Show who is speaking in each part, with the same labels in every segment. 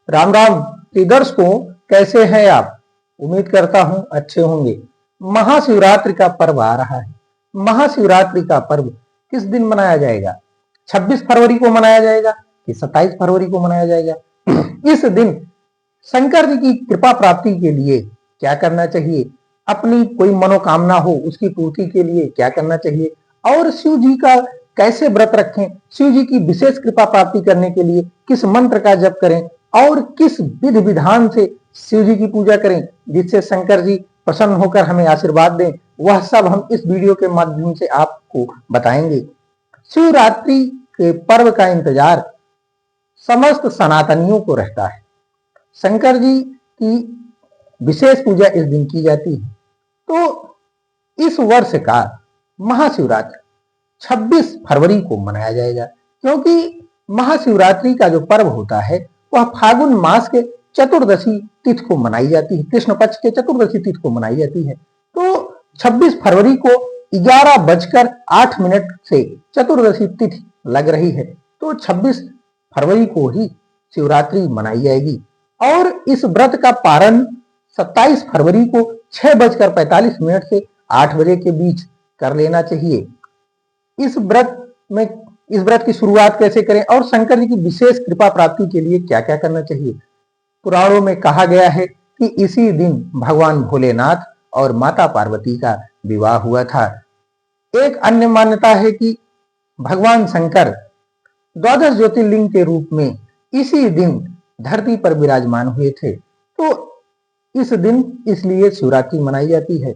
Speaker 1: राम राम दर्शकों, कैसे हैं आप? उम्मीद करता हूं अच्छे होंगे। महाशिवरात्रि का पर्व आ रहा है। महाशिवरात्रि का पर्व किस दिन मनाया जाएगा? 26 फरवरी को मनाया जाएगा कि 27 फरवरी को मनाया जाएगा? इस दिन शंकर जी की कृपा प्राप्ति के लिए क्या करना चाहिए? अपनी कोई मनोकामना हो उसकी पूर्ति के लिए क्या करना चाहिए? और शिव जी का कैसे व्रत रखें? शिव जी की विशेष कृपा प्राप्ति करने के लिए किस मंत्र का जप करें और किस विधि विधान से शिव जी की पूजा करें जिससे शंकर जी प्रसन्न होकर हमें आशीर्वाद दें, वह सब हम इस वीडियो के माध्यम से आपको बताएंगे। शिवरात्रि के पर्व का इंतजार समस्त सनातनियों को रहता है। शंकर जी की विशेष पूजा इस दिन की जाती है। तो इस वर्ष का महाशिवरात्रि 26 फरवरी को मनाया जाएगा, क्योंकि महाशिवरात्रि का जो पर्व होता है वह फागुन मास के चतुर्दशी तिथि को मनाई जाती है, कृष्ण पक्ष के चतुर्दशी तिथि को मनाई जाती है। तो 26 फरवरी को 11:08 से चतुर्दशी तिथि लग रही है। तो 26 फरवरी को ही शिवरात्रि मनाई जाएगी और इस व्रत का पारण 27 फरवरी को 6:45 से 8 बजे के बीच कर लेना चाहिए। इस व्रत की शुरुआत कैसे करें और शंकर जी की विशेष कृपा प्राप्ति के लिए क्या क्या करना चाहिए? पुराणों में कहा गया है कि इसी दिन भगवान भोलेनाथ और माता पार्वती का विवाह हुआ था। एक अन्य मान्यता है कि भगवान शंकर 12 ज्योतिर्लिंग के रूप में इसी दिन धरती पर विराजमान हुए थे। तो इस दिन इसलिए शिवरात्रि मनाई जाती है।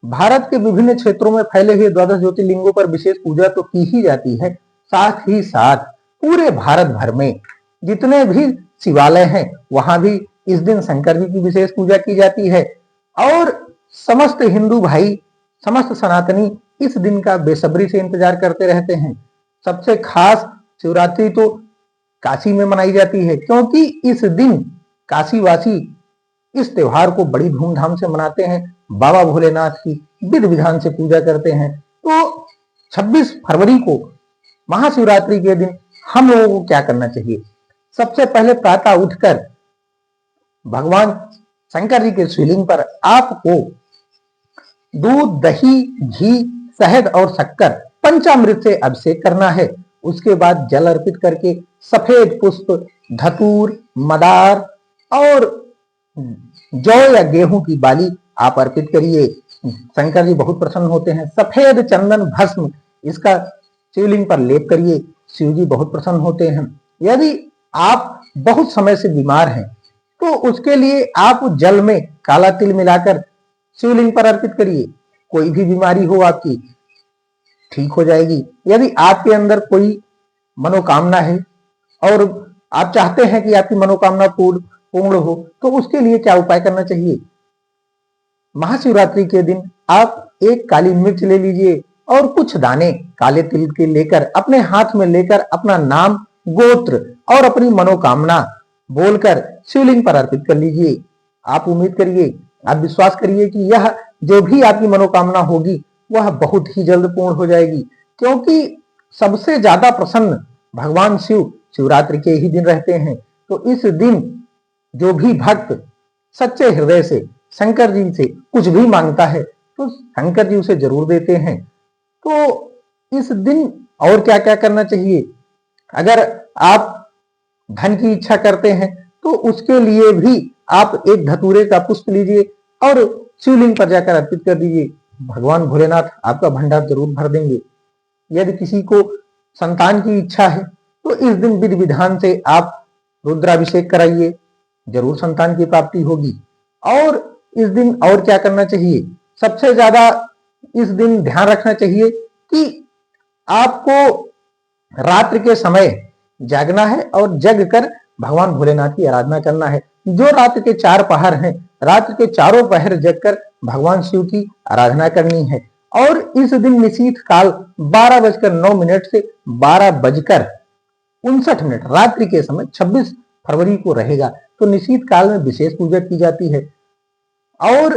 Speaker 1: भारत के विभिन्न क्षेत्रों में फैले हुए 12 ज्योतिर्लिंगों पर विशेष पूजा तो की ही जाती है, साथ ही साथ पूरे भारत भर में जितने भी शिवालय हैं वहां भी इस दिन शंकर जी की विशेष पूजा की जाती है। और समस्त हिंदू भाई, समस्त सनातनी इस दिन का बेसब्री से इंतजार करते रहते हैं। सबसे खास शिवरात्रि तो काशी में मनाई जाती है, क्योंकि इस दिन काशीवासी इस त्योहार को बड़ी धूमधाम से मनाते हैं, बाबा भोलेनाथ की विधि विधान से पूजा करते हैं। तो 26 फरवरी को महाशिवरात्रि के दिन हम लोगों को क्या करना चाहिए? सबसे पहले प्रातः उठकर भगवान शंकर जी के शिवलिंग पर आपको दूध, दही, घी, शहद और शक्कर पंचामृत से अभिषेक करना है। उसके बाद जल अर्पित करके सफेद पुष्प, धतूर, मदार और जौ या गेहूं की बाली आप अर्पित करिए। शंकर जी बहुत प्रसन्न होते हैं। सफेद चंदन भस्म इसका शिवलिंग पर लेप करिए, शिव जी बहुत प्रसन्न होते हैं। यदि आप बहुत समय से बीमार हैं तो उसके लिए आप जल में काला तिल मिलाकर शिवलिंग पर अर्पित करिए। कोई भी बीमारी हो आपकी ठीक हो जाएगी। यदि आपके अंदर कोई मनोकामना है और आप चाहते हैं कि आपकी मनोकामना पूर्ण हो, तो उसके लिए क्या उपाय करना चाहिए? महाशिवरात्रि के दिन आप एक काली मिर्च ले लीजिए और कुछ दाने काले तिल के लेकर अपने हाथ में लेकर अपना नाम, गोत्र और अपनी मनोकामना बोलकर शिवलिंग पर अर्पित कर लीजिए। आप उम्मीद करिए, आप विश्वास करिए कि यह जो भी आपकी मनोकामना होगी वह बहुत ही जल्द पूर्ण हो जाएगी, क्योंकि सबसे ज्यादा प्रसन्न भगवान शिव शिवरात्रि के ही दिन रहते हैं। तो इस दिन जो भी भक्त सच्चे हृदय से शंकर जी से कुछ भी मांगता है तो शंकर जी उसे जरूर देते हैं। तो इस दिन और क्या क्या करना चाहिए? अगर आप धन की इच्छा करते हैं तो उसके लिए भी आप एक धतूरे का पुष्प लीजिए और शिवलिंग पर जाकर अर्पित कर दीजिए। भगवान भोलेनाथ आपका भंडार जरूर भर देंगे। यदि किसी को संतान की इच्छा है तो इस दिन विधि विधान से आप रुद्राभिषेक कराइए, जरूर संतान की प्राप्ति होगी। और इस दिन और क्या करना चाहिए? सबसे ज्यादा इस दिन ध्यान रखना चाहिए कि आपको रात्रि के समय जागना है और जग कर भगवान भोलेनाथ की आराधना करना है। जो रात्रि के 4 पहर हैं, रात्रि के चारों पहर जगकर भगवान शिव की आराधना करनी है। और इस दिन निशीथ काल 12:09 से 12:59 रात्रि के समय 26 फरवरी को रहेगा। तो निशीथ काल में विशेष पूजा की जाती है और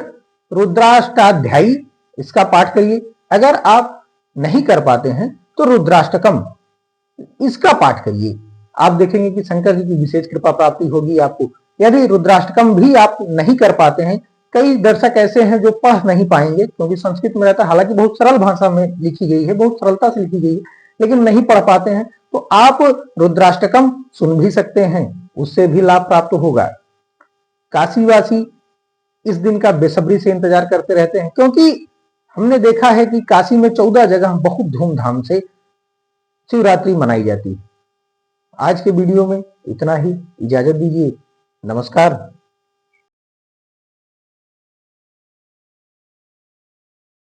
Speaker 1: रुद्राष्टाध्यायी इसका पाठ करिए। अगर आप नहीं कर पाते हैं तो रुद्राष्टकम इसका पाठ करिए। आप देखेंगे कि शंकर जी की विशेष कृपा प्राप्ति होगी आपको। यदि रुद्राष्टकम भी आप नहीं कर पाते हैं, कई दर्शक ऐसे हैं जो पढ़ नहीं पाएंगे क्योंकि संस्कृत में रहता है, हालांकि बहुत सरल भाषा में लिखी गई है, बहुत सरलता से लिखी गई है, लेकिन नहीं पढ़ पाते हैं तो आप रुद्राष्टकम सुन भी सकते हैं, उससे भी लाभ प्राप्त होगा। काशीवासी इस दिन का बेसब्री से इंतजार करते रहते हैं क्योंकि हमने देखा है कि काशी में 14 जगह बहुत धूमधाम से शिवरात्रि मनाई जाती है। आज के वीडियो में इतना ही, इजाजत दीजिए, नमस्कार।